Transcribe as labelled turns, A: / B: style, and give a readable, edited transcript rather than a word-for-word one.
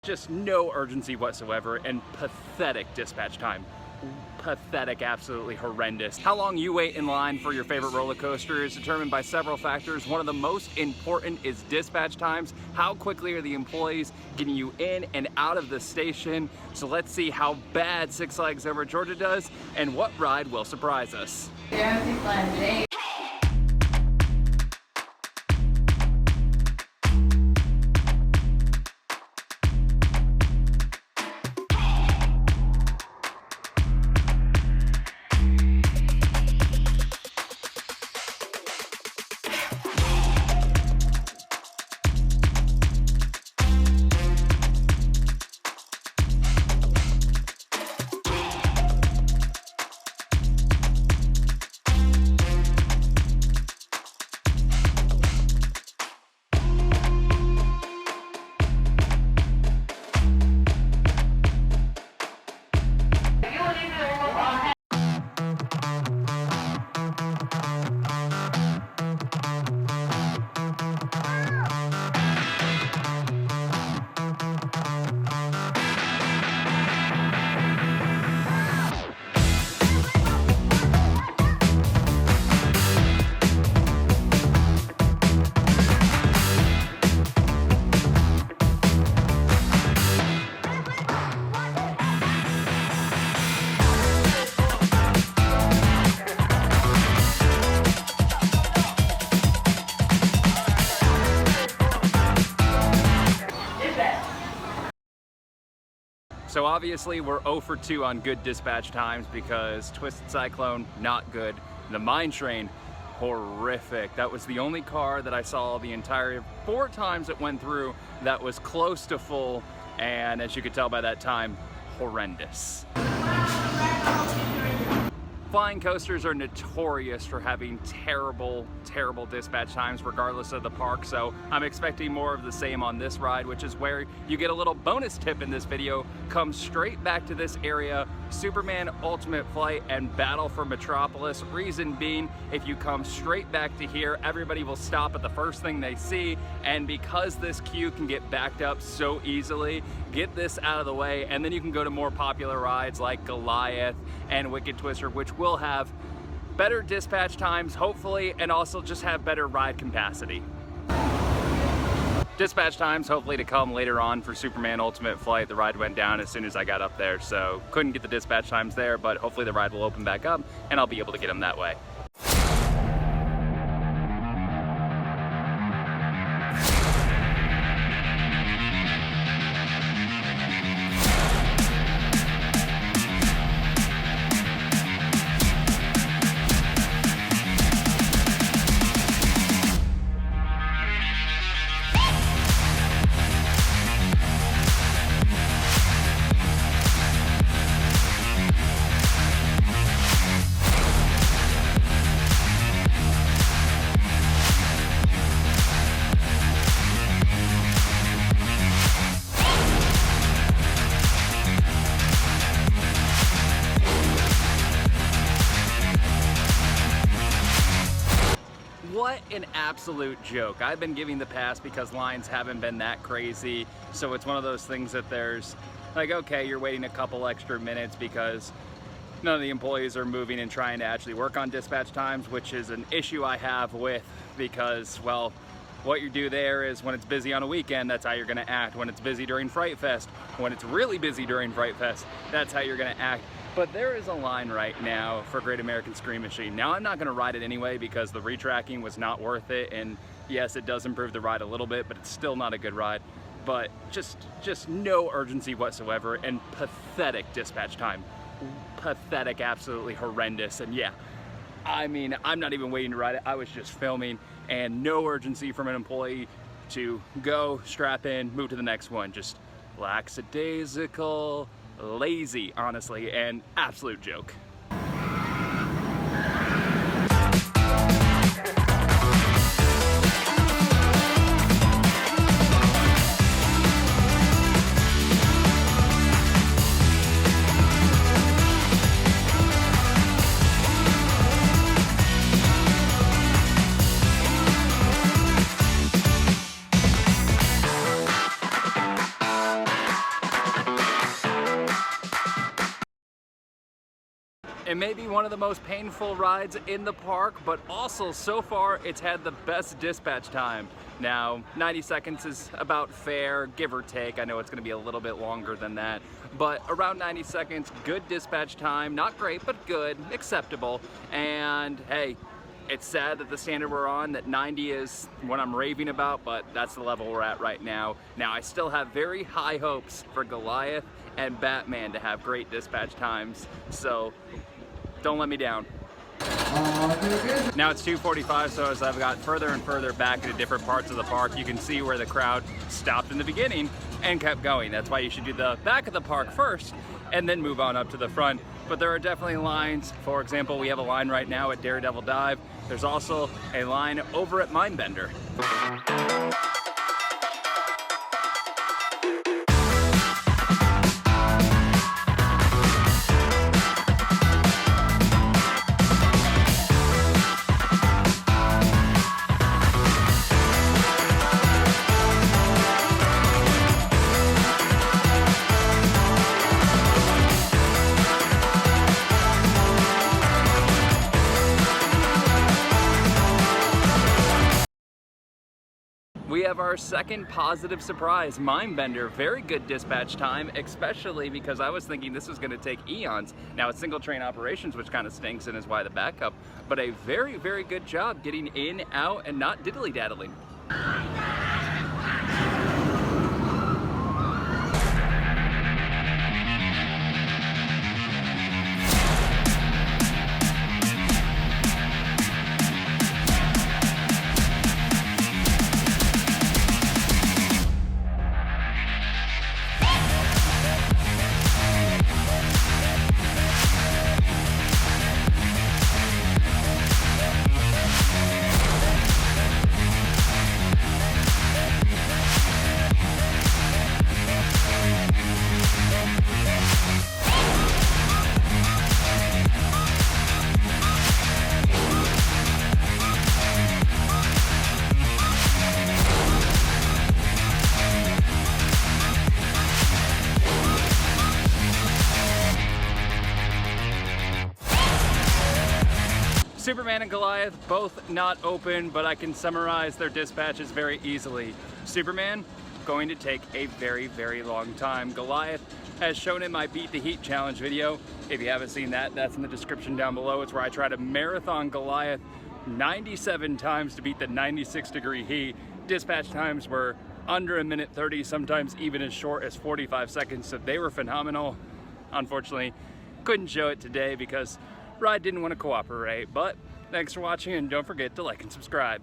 A: Just no urgency whatsoever and pathetic dispatch time. Pathetic, absolutely horrendous. How long you wait in line for your favorite roller coaster is determined by several factors. One of the most important is dispatch times. How quickly are the employees getting you in and out of the station? So let's see how bad Six Flags Over Georgia does and what ride will surprise us.
B: Yeah, Six Flags today.
A: So obviously we're 0 for 2 on good dispatch times because Twisted Cyclone, not good. The Mine Train, horrific. That was the only car that I saw the entire 4 times it went through that was close to full, and as you could tell by that time, horrendous. Flying coasters are notorious for having terrible dispatch times regardless of the park, so I'm expecting more of the same on this ride, which is where you get a little bonus tip in this video. Come straight back to this area, Superman Ultimate Flight and Battle for Metropolis. Reason being, if you come straight back to here, everybody will stop at the first thing they see, and because this queue can get backed up so easily, get this out of the way, and then you can go to more popular rides like Goliath and Wicked Twister, which will have better dispatch times, hopefully, and also just have better ride capacity. Dispatch times hopefully to come later on for Superman Ultimate Flight. The ride went down as soon as I got up there, so couldn't get the dispatch times there, but hopefully the ride will open back up and I'll be able to get them that way. What an absolute joke. I've been giving the pass because lines haven't been that crazy, so it's one of those things that there's like, okay, you're waiting a couple extra minutes because none of the employees are moving and trying to actually work on dispatch times, which is an issue I have with, because, well, what you do there is when it's busy on a weekend, that's how you're gonna act. When it's busy during Fright Fest, when it's really busy during Fright Fest, that's how you're gonna act. But there is a line right now for Great American Scream Machine. Now I'm not gonna ride it anyway because the retracking was not worth it, and yes, it does improve the ride a little bit, but it's still not a good ride. But just no urgency whatsoever and pathetic dispatch time. Pathetic, absolutely horrendous, and yeah, I mean, I'm not even waiting to ride it, I was just filming, and no urgency from an employee to go, strap in, move to the next one. Just lackadaisical, lazy, honestly, and absolute joke. It may be one of the most painful rides in the park, but also so far it's had the best dispatch time. Now, 90 seconds is about fair, give or take. I know it's gonna be a little bit longer than that, but around 90 seconds, good dispatch time. Not great, but good, acceptable. And hey, it's sad that the standard we're on, that 90 is what I'm raving about, but that's the level we're at right now. Now, I still have very high hopes for Goliath and Batman to have great dispatch times, so don't let me down. Now it's 2:45, so as I've got further and further back into different parts of the park, you can see where the crowd stopped in the beginning and kept going. That's why you should do the back of the park first and then move on up to the front. But there are definitely lines. For example, we have a line right now at Daredevil Dive. There's also a line over at Mindbender. We have our second positive surprise, Mindbender. Very good dispatch time, especially because I was thinking this was going to take eons. Now it's single train operations, which kind of stinks and is why the backup, but a very, very good job getting in, out, and not diddly-daddling. Superman and Goliath, both not open, but I can summarize their dispatches very easily. Superman, going to take a very, very long time. Goliath, as shown in my Beat the Heat challenge video, if you haven't seen that, that's in the description down below. It's where I try to marathon Goliath 97 times to beat the 96-degree heat. Dispatch times were under a minute 30, sometimes even as short as 45 seconds, so they were phenomenal. Unfortunately, couldn't show it today because Ride didn't want to cooperate, but thanks for watching and don't forget to like and subscribe.